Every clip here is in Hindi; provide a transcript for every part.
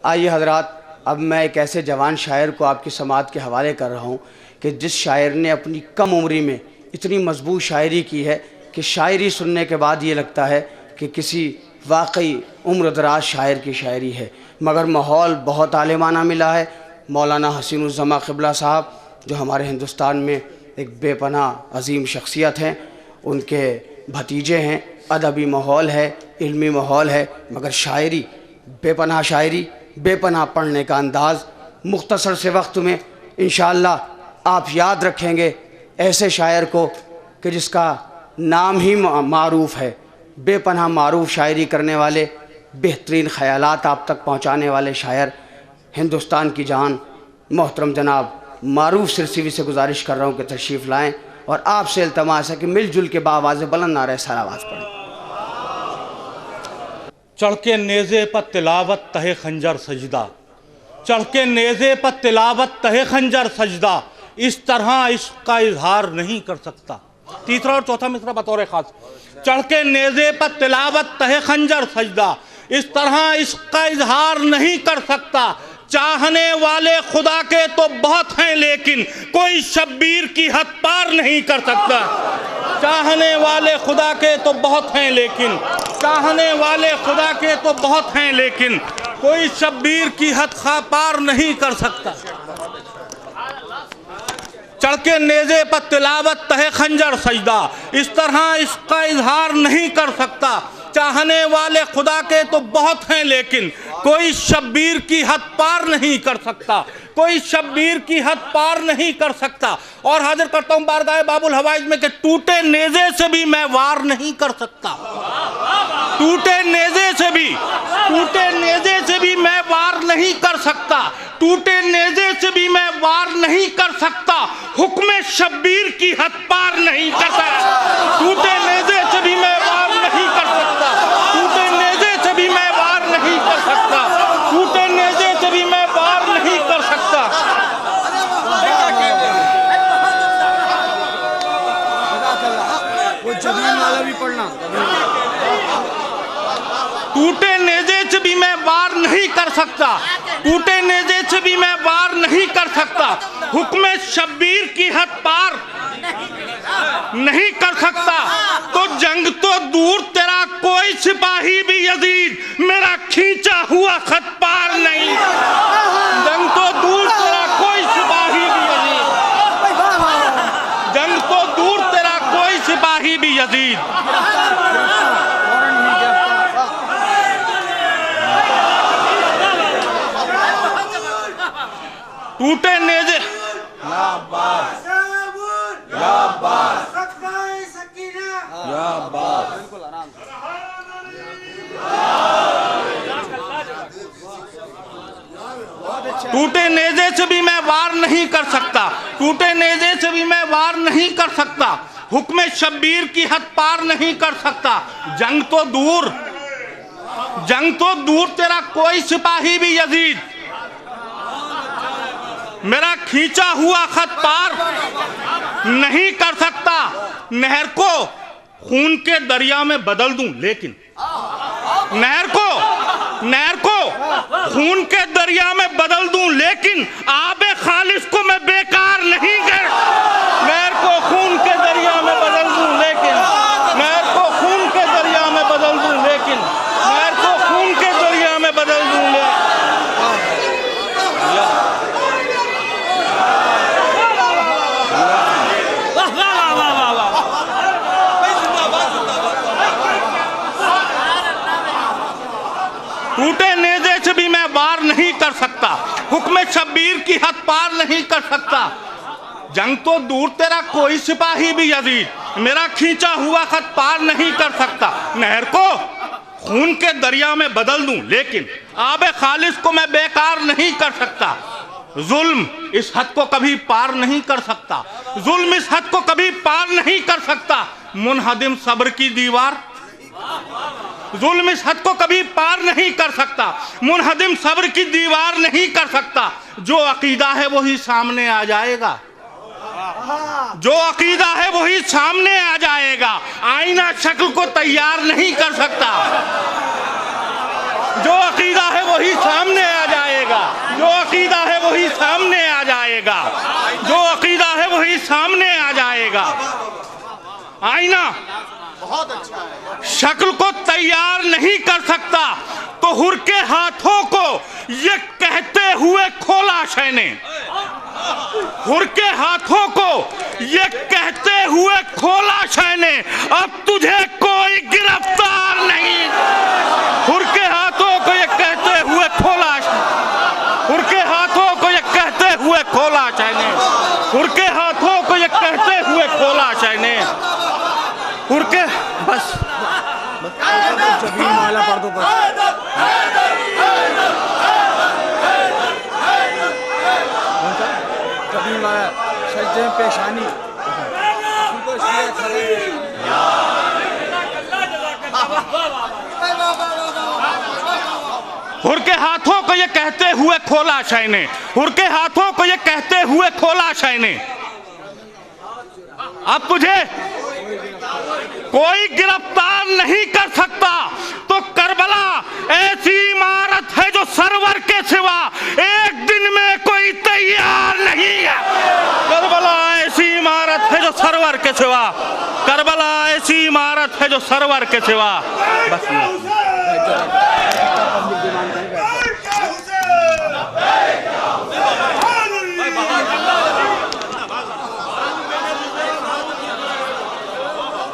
आइए हजरात, अब मैं एक ऐसे जवान शायर को आपकी समात के हवाले कर रहा हूँ कि जिस शायर ने अपनी कम उम्री में इतनी मजबूत शायरी की है कि शायरी सुनने के बाद ये लगता है कि किसी वाकई उम्र-दराज शायर की शायरी है, मगर माहौल बहुत आलिमाना मिला है। मौलाना हसीनुज़्ज़मा क़िबला साहब जो हमारे हिंदुस्तान में एक बेपनाह अजीम शख्सियत हैं, उनके भतीजे हैं। अदबी माहौल है, इल्मी माहौल है, मगर शायरी बेपनाह शायरी, बेपनाह पढ़ने का अंदाज़। मुख्तसर से वक्त में इंशाअल्लाह आप याद रखेंगे ऐसे शायर को कि जिसका नाम ही मारूफ़ है। बेपनाह मारूफ़ शायरी करने वाले, बेहतरीन ख़यालात आप तक पहुँचाने वाले शायर, हिंदुस्तान की जान मोहतरम जनाब मारूफ़ सिरसिवी से गुजारिश कर रहा हूँ कि तशरीफ़ लाएँ और आपसे इल्तमास है कि मिलजुल के बावाज़ बुलंद नारे सलावत पढ़ें। चढ़ के नेज़े पर तिलावत तहे खंजर सजदा, चढ़ के नेज़े पर तिलावत तहे खंजर सजदा, इस तरह इश्क का इजहार नहीं कर सकता। तीसरा और चौथा मिसरा बतौर खास। चढ़ के नेज़े पर तिलावत तहे खंजर सजदा, इस तरह इश्क का इजहार नहीं कर सकता। चाहने वाले खुदा के तो बहुत हैं लेकिन कोई शब्बीर की हद पार नहीं कर सकता। चाहने वाले खुदा के तो बहुत हैं लेकिन, चाहने वाले खुदा के तो बहुत हैं लेकिन कोई शब्बीर की हद पार नहीं कर सकता। चढ़ के नेज़े पर तिलावत तहे खंजर सजदा, इस तरह इसका इजहार नहीं कर सकता। चाहने वाले खुदा के तो बहुत हैं लेकिन कोई शब्बीर की हद पार नहीं कर सकता, कोई शब्बीर की हद पार नहीं कर सकता। और हाजिर करता हूँ बारगाह बाबुल हवाइज में कि टूटे नेज़े से भी मैं वार नहीं कर सकता। टूटे नेज़े से भी, टूटे नेज़े से भी मैं वार नहीं कर सकता। टूटे नेज़े से भी मैं वार नहीं कर सकता। हुक्म शब्बीर की हद पार नहीं करता। टूटे नेज़े से भी मैं वार नहीं कर सकता। टूटे नेज़े से भी मैं वार नहीं कर सकता। टूटे नेज़े से भी मैं वार नहीं कर सकता। वो जमीन वाला भी पढ़ना। टूटे नेज़े से भी मैं वार नहीं कर सकता। टूटे नेज़े से भी मैं वार नहीं कर सकता। हुक्म शब्बीर की हद पार नहीं कर सकता। तो जंग तो दूर तेरा कोई सिपाही भी यजीद मेरा खींचा हुआ खत पार नहीं। जंग तो दूर तेरा कोई सिपाही भी यजीद, जंग तो दूर तेरा कोई सिपाही भी यजीद। टूटे नेज़े टूटे नेज़े से भी मैं वार नहीं कर सकता। टूटे नेज़े से भी मैं वार नहीं कर सकता। हुक्म शब्बीर की हद पार नहीं कर सकता। जंग तो दूर, जंग तो दूर तेरा कोई सिपाही भी यजीद मेरा खींचा हुआ खत पार नहीं कर सकता। नहर को खून के दरिया में बदल दूं लेकिन, नहर को खून के दरिया में बदल दूं लेकिन आबे खालिस को मैं बेकार नहीं कर। नहर को खून के दरिया में बदल दूं लेकिन, नहर को खून के दरिया में बदल दूं लेकिन, नहर को खून के दरिया में बदल दूं लेकिन। टूटे नेज़े से भी मैं वार नहीं कर सकता। हुक्म शब्बीर की हद पार नहीं कर सकता। जंग तो दूर तेरा कोई सिपाही भी यजीद मेरा खींचा हुआ खत पार नहीं कर सकता। नहर को खून के दरिया में बदल दूं लेकिन आबे खालिस को मैं बेकार नहीं कर सकता। जुल्म इस हद को कभी पार नहीं कर सकता। जुल्म इस हद को कभी पार नहीं कर सकता। मुनहदिम सब्र की दीवार, जुल्म इस हद को कभी पार नहीं कर सकता। मुनहदिम सब्र की दीवार नहीं कर सकता। जो अकीदा है वही सामने आ जाएगा, जो अकीदा है वही सामने आ जाएगा। आईना शक्ल को तैयार नहीं कर सकता। जो अकीदा है वही सामने आ जाएगा। जो अकीदा है वही सामने आ जाएगा, जो अकीदा है वही सामने आ जाएगा। आईना शक्ल को तैयार नहीं कर सकता, तो हुर के हाथों को ये कहते हुए खोला शैने, हुर के हाथों को ये कहते हुए खोला शैने, अब तुझे कोई गिरफ्तार नहीं। हुर के हाथों को ये कहते हुए खोला, हुर के हाथों को ये कहते हुए खोला शैने, हुर के हाथों को ये कहते हुए खोला शैने, हुर के बस माला पढ़ दो बस। कभी माला सजदे में पेशानी हुर के हाथों को ये कहते हुए खोला शैने, हुर के हाथों को ये कहते हुए खोला शैने, अब तुझे कोई गिरफ्तार नहीं कर सकता। तो करबला ऐसी इमारत है जो सरवर के सिवा एक दिन में कोई तैयार नहीं है। करबला ऐसी इमारत है जो सरवर के सिवा, करबला ऐसी इमारत है जो सरवर के सिवा। बस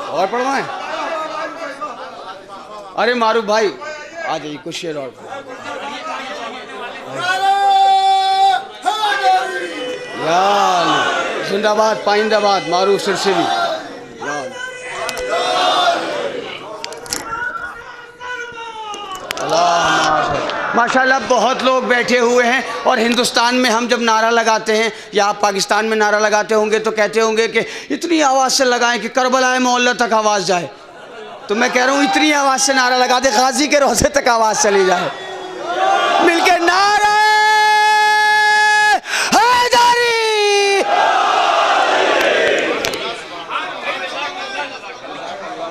और पढ़वाएं? अरे मारूफ भाई आ जाइए, कुछ शेर और यार। जिंदाबाद पाइंदाबाद मारूफ सिरसिरी। माशाल्लाह बहुत लोग बैठे हुए हैं। और हिंदुस्तान में हम जब नारा लगाते हैं या आप पाकिस्तान में नारा लगाते होंगे तो कहते होंगे कि इतनी आवाज़ से लगाएं कि करबला मोहल्ला तक आवाज़ जाए। तो मैं कह रहा हूँ इतनी आवाज़ से नारा लगा दे गाजी के रोज़े तक आवाज़ चली जाए। मिलके नारा हैदरी।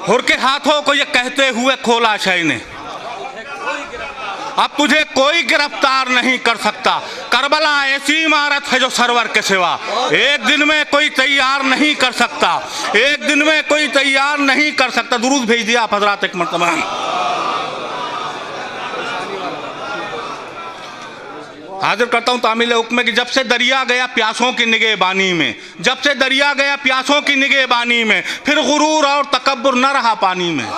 हुर के हाथों को ये कहते हुए खोला शैने, अब तुझे कोई गिरफ्तार नहीं कर सकता। करबला ऐसी इमारत है जो सरवर के सिवा एक दिन में कोई तैयार नहीं कर सकता, एक दिन में कोई तैयार नहीं कर सकता। दुरूद भेज दिया आप हजरात एक मरतबा। हाजिर करता हूँ तामील हुक्म कि जब से दरिया गया प्यासों की निगहबानी में, जब से दरिया गया प्यासों की निगहबानी में, फिर गुरूर और तकब्बुर न रहा पानी में।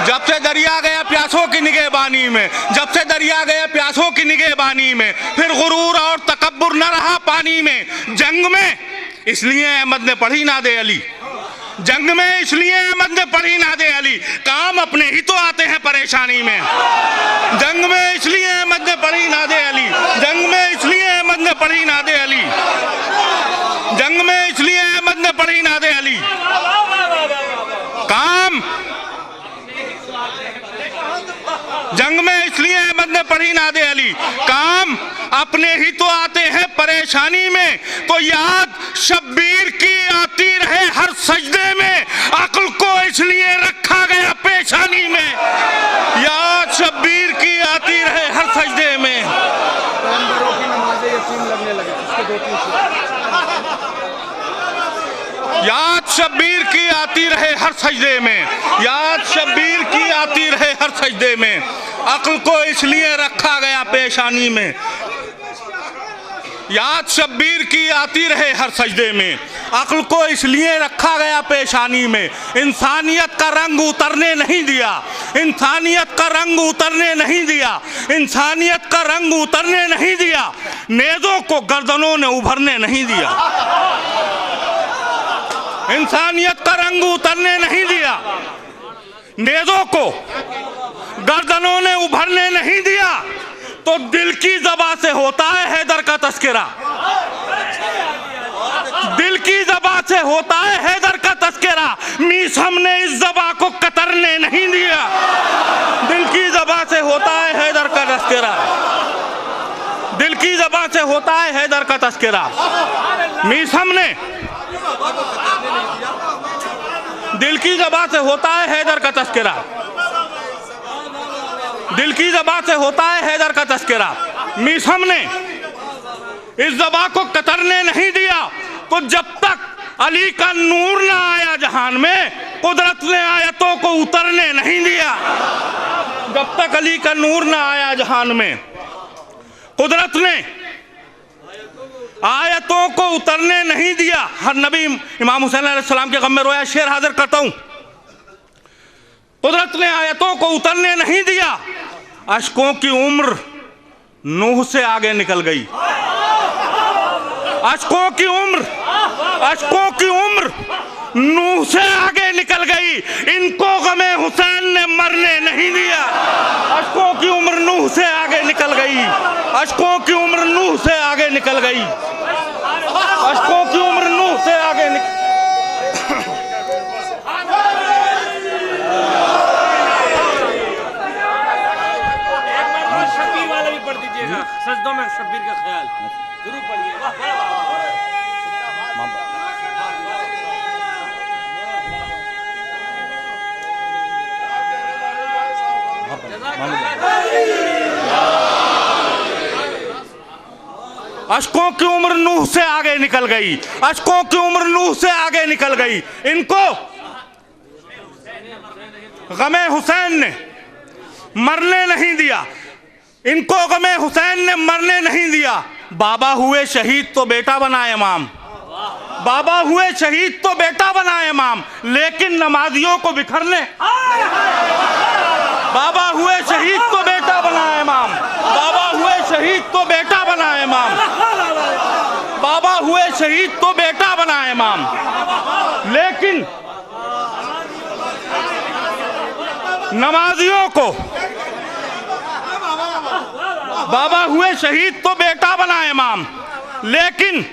जब से दरिया गया प्यासों की निगहबानी में, जब से दरिया गया प्यासों की निगहबानी में, फिर गुरूर और तकब्बुर न रहा पानी में। जंग में इसलिए अहमद ने पढ़ी नादे अली, जंग में इसलिए अहमद ने पढ़ी नादे अली, काम अपने ही तो आते हैं परेशानी में। जंग में इसलिए अहमद ने पढ़ी नादे अली, जंग में इसलिए अहमद ने पढ़ी नादे अली, जंग में इसलिए अहमद ने पढ़ी नादे अली। काम जंग में इसलिए अहमद ने पढ़ी नादे अली, काम अपने ही तो आते हैं परेशानी में। तो याद शब्बीर की आती रहे हर सजदे में, अक्ल को इसलिए रखा गया पेशानी में। याद शब्बीर की आती रहे हर सजदे में। याद शब्बीर की आती रहे हर सजदे में, याद शब्बीर की आती रहे हर सजदे में, अक्ल को इसलिए रखा गया पेशानी में। याद शब्बीर की आती रहे हर सजदे में, अक्ल को इसलिए रखा गया पेशानी में। इंसानियत का रंग उतरने नहीं दिया, इंसानियत का रंग उतरने नहीं दिया, इंसानियत का रंग उतरने नहीं दिया। नेज़ों को गर्दनों ने उभरने नहीं दिया, इंसानियत का रंग उतरने नहीं दिया। नेज़ों को गर्दनों ने उभरने नहीं दिया। तो दिल की ज़बां से होता है हैदर का तस्करा, दिल की ज़बां से होता है हैदर का तस्करा। मीस हमने इस ज़बां को कतरने नहीं दिया। दिल की ज़बां से होता है हैदर का तस्करा, दिल की ज़बां से होता है हैदर का तस्करा। मीस हमने दिल की ज़बां से होता है हैदर का तस्करा, दिल की ज़बां से होता है हैदर का तस्करा। मीसम ने इस दबा को कतरने नहीं दिया, तो जब तक अली का नूर ना आया जहान में, कुदरत ने आयतों को उतरने नहीं दिया। जब तक अली का नूर ना आया जहान में, कुदरत ने आयतों को उतरने नहीं दिया। हर नबी इमाम हुसैन अलैहिस्सलाम के गम में रोया, शेर हाजिर करता हूं। कुदरत ने आयतों को उतरने नहीं दिया, अशकों की उम्र नूह से आगे निकल गई। अशकों की उम्र नूह से आगे निकल गई। इनको गमे हुसैन ने मरने नहीं दिया। अशकों की उम्र नूह से आगे निकल गई। अशकों की उम्र नूह से आगे निकल गई। अशकों की उम्र नूह से आगे शब्बीर वाला भी पढ़ दीजिएगा, सजदों में शब्बीर का ख्याल जरूर पढ़िएगा। अशकों की उम्र नूह से आगे निकल गई। अशकों की उम्र नूह से आगे निकल गई। इनको गमे हुसैन ने मरने नहीं दिया। इनको गमे हुसैन ने मरने नहीं दिया। बाबा हुए शहीद तो बेटा बना इमाम। बाबा हुए शहीद तो बेटा बना इमाम, लेकिन नमाजियों को बिखरने। बाबा हुए शहीद तो बेटा बना इमाम। बाबा हुए शहीद तो बेटा बना इमाम। बाबा हुए शहीद तो बेटा बना इमाम, लेकिन नमाजियों को, बाबा हुए शहीद तो बेटा बना इमाम, लेकिन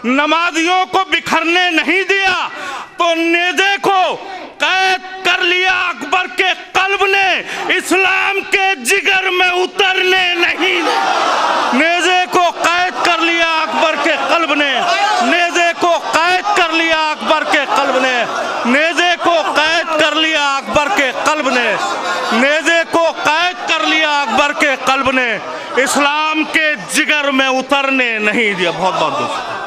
नमाजियों को बिखरने नहीं दिया। तो नेज़े को कैद कर लिया अकबर के कल्ब ने, इस्लाम के जिगर में उतरने नहीं। नेज़े को कैद कर लिया अकबर के कल्ब ने। नेज़े को कैद कर लिया अकबर के कल्ब ने। नेज़े को कैद कर लिया अकबर के कल्ब ने। नेज़े को कैद कर लिया अकबर के कल्ब ने, इस्लाम के जिगर में उतरने नहीं दिया। बहुत बहुत दोस्त।